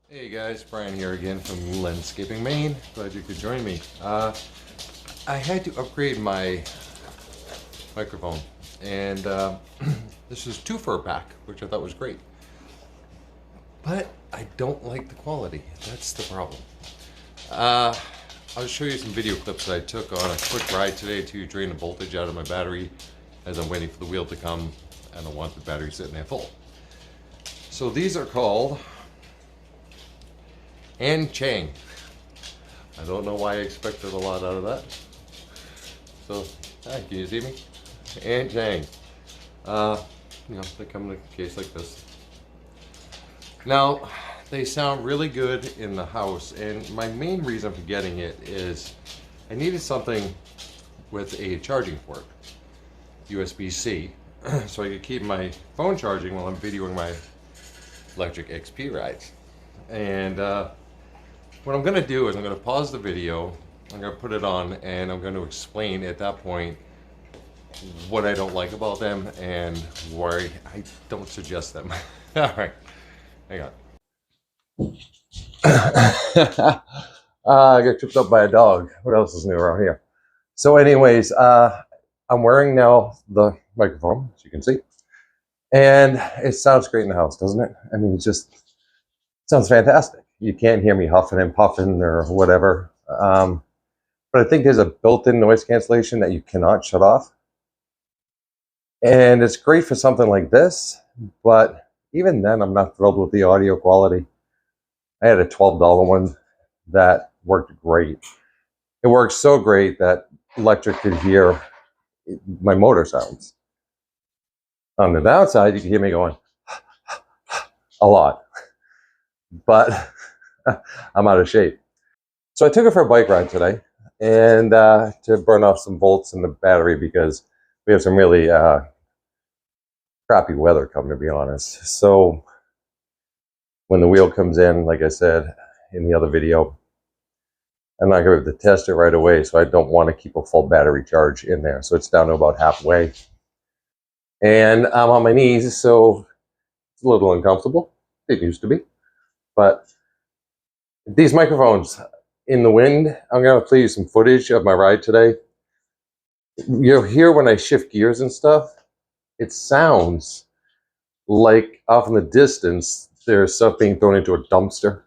Hey guys, Brian here again from Landscaping Maine. Glad you could join me. I had to upgrade my microphone, and this is 2 for a pack, which I thought was great. But I don't like the quality. That's the problem. I'll show you some video clips that I took on a quick ride today to drain the voltage out of my battery as I'm waiting for the wheel to come. I don't want the battery sitting there full. So these are called AnChang. I don't know why I expected a lot out of that. So, hi, can you see me? AnChang. They come in a case like this. Now, they sound really good in the house, and my main reason for getting it is I needed something with a charging port, USB-C, so I could keep my phone charging while I'm videoing my Lectric XP rides. And what I'm going to do is I'm going to pause the video, I'm going to put it on, and I'm going to explain at that point what I don't like about them and why I don't suggest them. All right, hang on. I got tripped up by a dog. What else is new around here? So anyways, I'm wearing now the microphone, as you can see, and it sounds great in the house, doesn't it? I mean, it just sounds fantastic. You can't hear me huffing and puffing or whatever. But I think there's a built-in noise cancellation that you cannot shut off. And it's great for something like this, but even then I'm not thrilled with the audio quality. I had a $12 one that worked great. It worked so great that Lectric could hear my motor sounds. On the downside, you can hear me going a lot, but I'm out of shape. So I took it for a bike ride today, and to burn off some volts in the battery because we have some really crappy weather coming, to be honest. So when the wheel comes in, like I said in the other video, I'm not going to test it right away, so I don't want to keep a full battery charge in there. So it's down to about halfway. And I'm on my knees, so it's a little uncomfortable. It used to be. But these microphones in the wind, I'm going to play you some footage of my ride today. You'll hear when I shift gears and stuff, it sounds like off in the distance, there's stuff being thrown into a dumpster.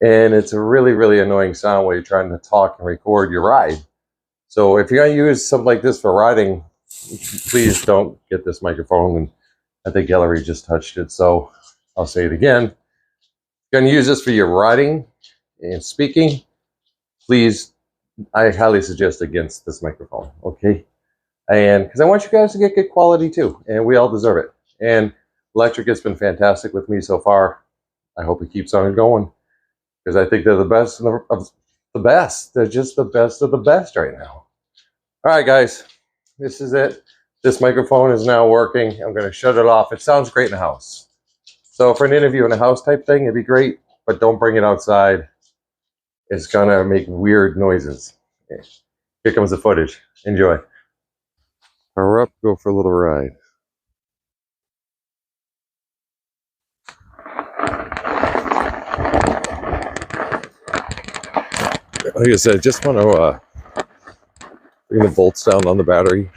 And it's a really, really annoying sound while you're trying to talk and record your ride. So if you're going to use something like this for riding, please don't get this microphone. And I think Ellery just touched it, so I'll say it again. If you're going to use this for your riding and speaking, please, I highly suggest against this microphone, okay? And because I want you guys to get good quality too, and we all deserve it. And Lectric has been fantastic with me so far. I hope it keeps on going, because I think they're the best of the best. They're just the best of the best right now. All right, guys, this is it. This microphone is now working. I'm going to shut it off. It sounds great in the house. So for an interview in a house type thing, it'd be great, but don't bring it outside. It's going to make weird noises. Here comes the footage. Enjoy. Power up, go for a little ride. Like I said, I just want to bring the bolts down on the battery.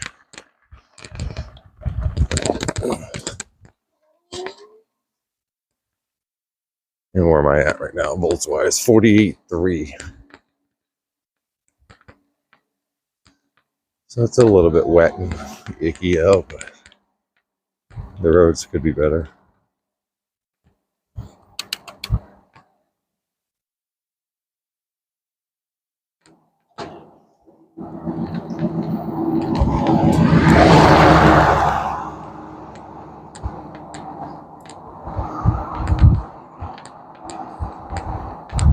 And where am I at right now, volts wise? 48.3. So it's a little bit wet and icky out, but the roads could be better.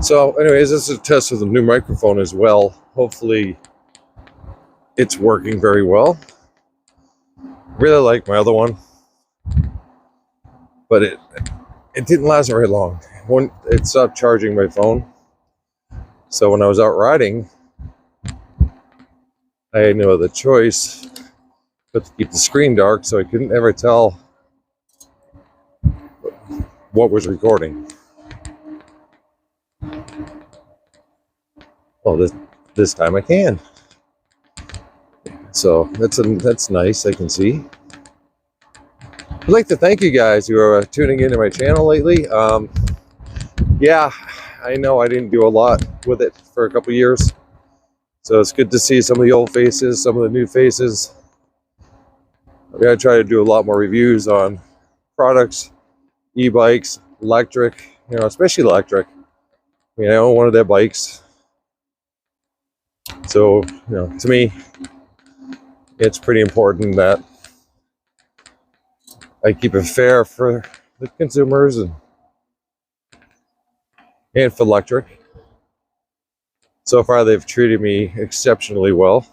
So anyways, this is a test of the new microphone as well. Hopefully it's working very well. Really like my other one, but it didn't last very long. It stopped charging my phone. So when I was out riding, I had no other choice but to keep the screen dark, so I couldn't ever tell what was recording. Well, this time I can. So that's nice. I can see. I'd like to thank you guys who are tuning into my channel lately. Yeah, I know I didn't do a lot with it for a couple years, so it's good to see some of the old faces, some of the new faces. I'm gonna try to do a lot more reviews on products, e-bikes, electric, especially electric. I mean, I own one of their bikes, so to me, it's pretty important that I keep it fair for the consumers and for electric. So far, they've treated me exceptionally well.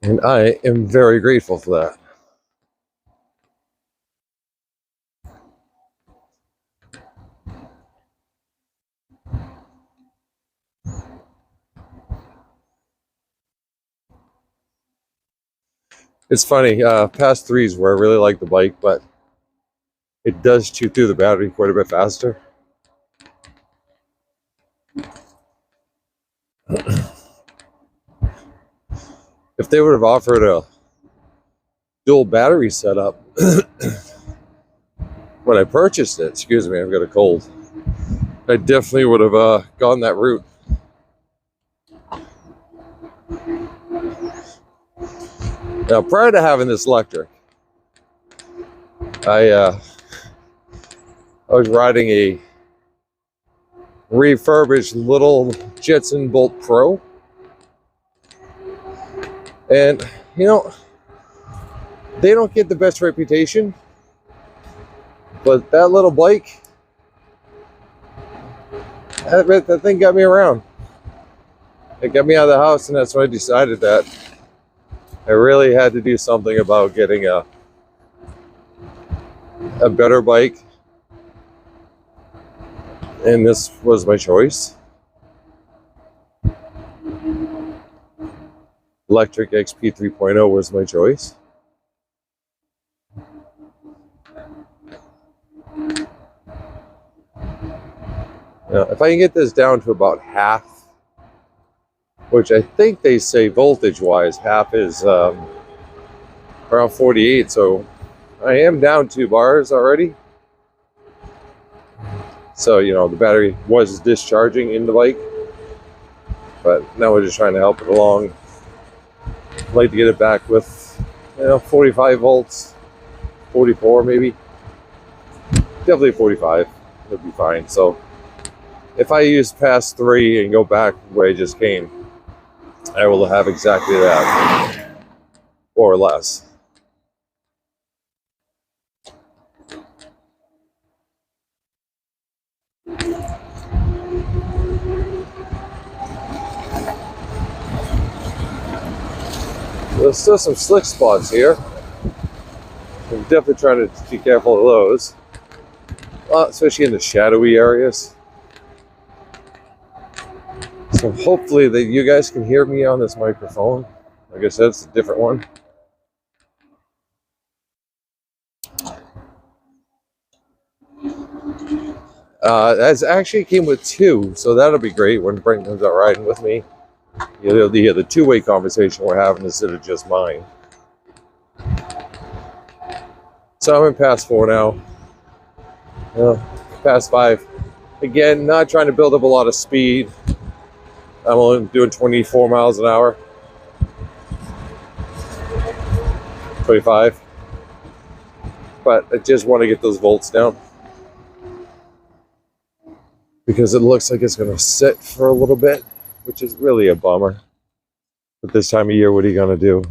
And I am very grateful for that. It's funny, past threes where I really like the bike, but it does chew through the battery quite a bit faster. If they would have offered a dual battery setup when I purchased it, excuse me, I've got a cold, I definitely would have gone that route. Now, prior to having this electric, I was riding a refurbished little Jetson Bolt Pro, and they don't get the best reputation, but that little bike, that thing got me around. It got me out of the house, and that's when I decided that I really had to do something about getting a better bike, and this was my choice. Lectric XP 3.0 was my choice. Now, if I can get this down to about half, which I think they say voltage-wise, half is around 48, so I am down 2 bars already. So, the battery was discharging in the bike, but now we're just trying to help it along. I'd like to get it back with, 45 volts, 44 maybe. Definitely 45 would be fine. So if I use past 3 and go back where I just came, I will have exactly that, or less. There's still some slick spots here. I'm definitely trying to be careful of those, especially in the shadowy areas. So hopefully that you guys can hear me on this microphone. Like I said, it's a different one. That actually came with 2, so that'll be great when Brent comes out riding with me. You'll hear the two-way conversation we're having instead of just mine. So I'm in past 4 now. Past 5. Again, not trying to build up a lot of speed. I'm only doing 24 miles an hour. 25. But I just want to get those volts down, because it looks like it's going to sit for a little bit, which is really a bummer. But this time of year, what are you going to do,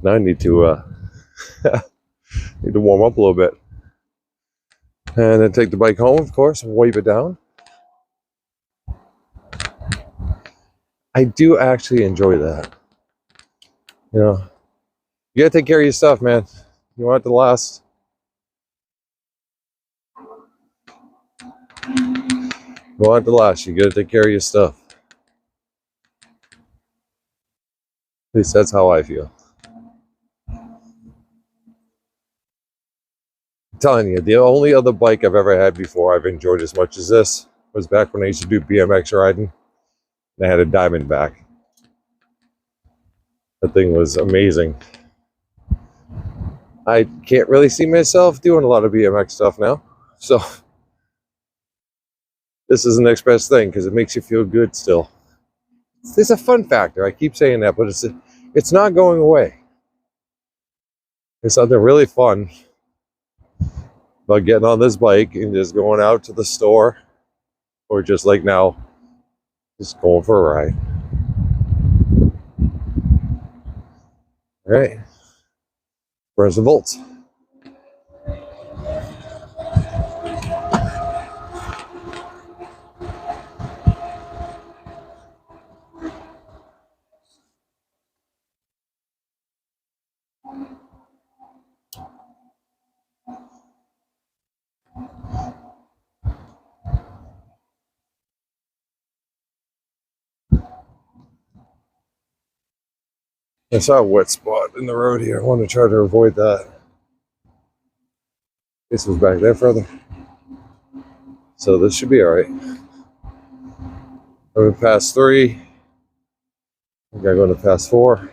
Now I need to warm up a little bit. And then take the bike home, of course, and wipe it down. I do actually enjoy that. You gotta take care of your stuff, man. You want it to last. You want it to last, you gotta take care of your stuff. At least that's how I feel. I'm telling you, the only other bike I've ever had before I've enjoyed as much as this was back when I used to do BMX riding. And I had a Diamondback. That thing was amazing. I can't really see myself doing a lot of BMX stuff now. So this is the next best thing because it makes you feel good still. There's a fun factor. I keep saying that, but it's not going away. There's something really fun about getting on this bike and just going out to the store, or just like now, just going for a ride. All right, where's the volts? I saw a wet spot in the road here. I want to try to avoid that. This was back there further. So this should be all right. I'm in pass 3. I gotta go to pass 4.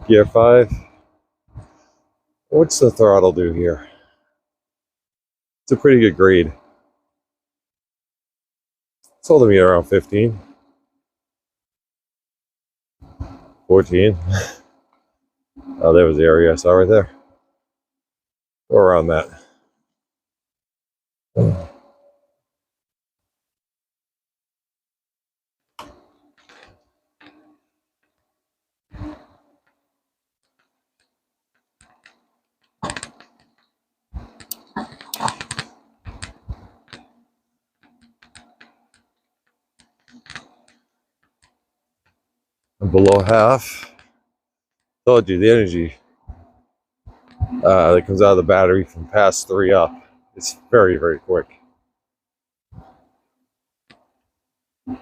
Gear 5. What's the throttle do here? It's a pretty good grade. It's holding me around 15. 14. Oh, there was the area I saw right there. Or around that. I'm below half. Told you the energy that comes out of the battery from pass 3 up. It's very, very quick. It's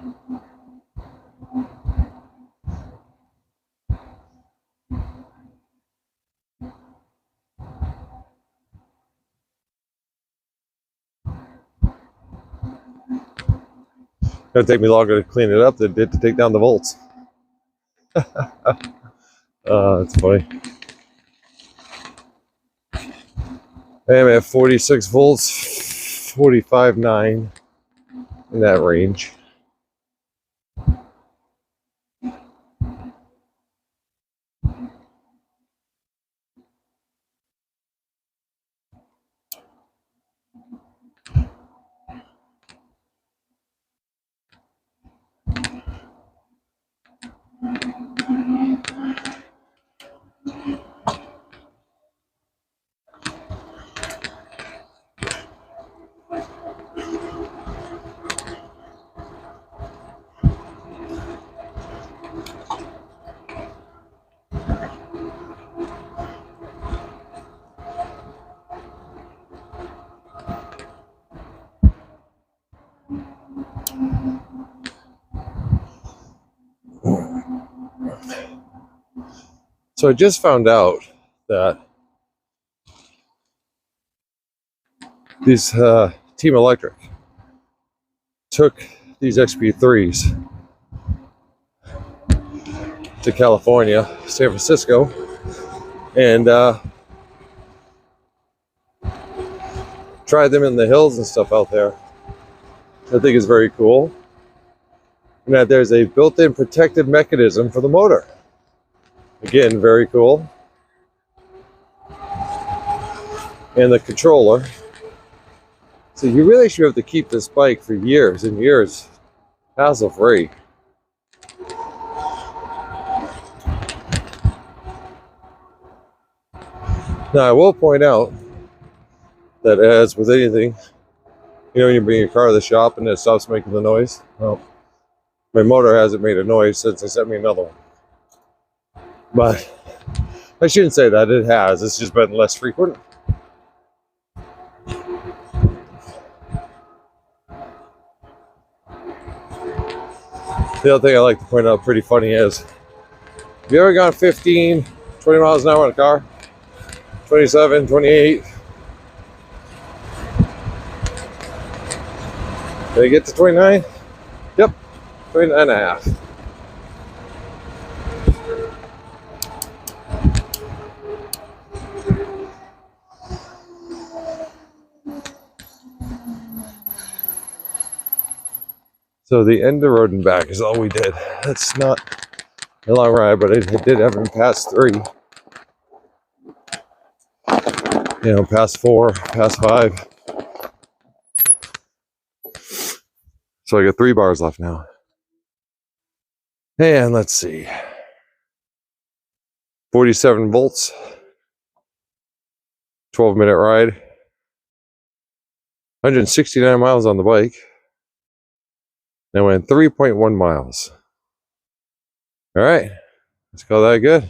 gonna take me longer to clean it up than it did to take down the volts. That's funny. I'm at 46 volts, 45.9 in that range. So I just found out that these Team Electric took these XP3s to California, San Francisco, and tried them in the hills and stuff out there. I think is very cool. And that there's a built-in protective mechanism for the motor. Again, very cool. And the controller. So you really should have to keep this bike for years and years, hassle-free. Now I will point out that, as with anything, you know, when you bring your car to the shop and it stops making the noise. Well, my motor hasn't made a noise since they sent me another one. But I shouldn't say that, it has. It's just been less frequent. The other thing I like to point out pretty funny is, have you ever gone 15, 20 miles an hour in a car? 27, 28. Did I get to 29? Yep, 29 and a half. So the end of road and back is all we did. That's not a long ride, but I did have him past 3. You know, past 4, past 5. So I got 3 bars left now. And let's see. 47 volts. 12-minute ride. 169 miles on the bike. And I went 3.1 miles. All right, let's call that good.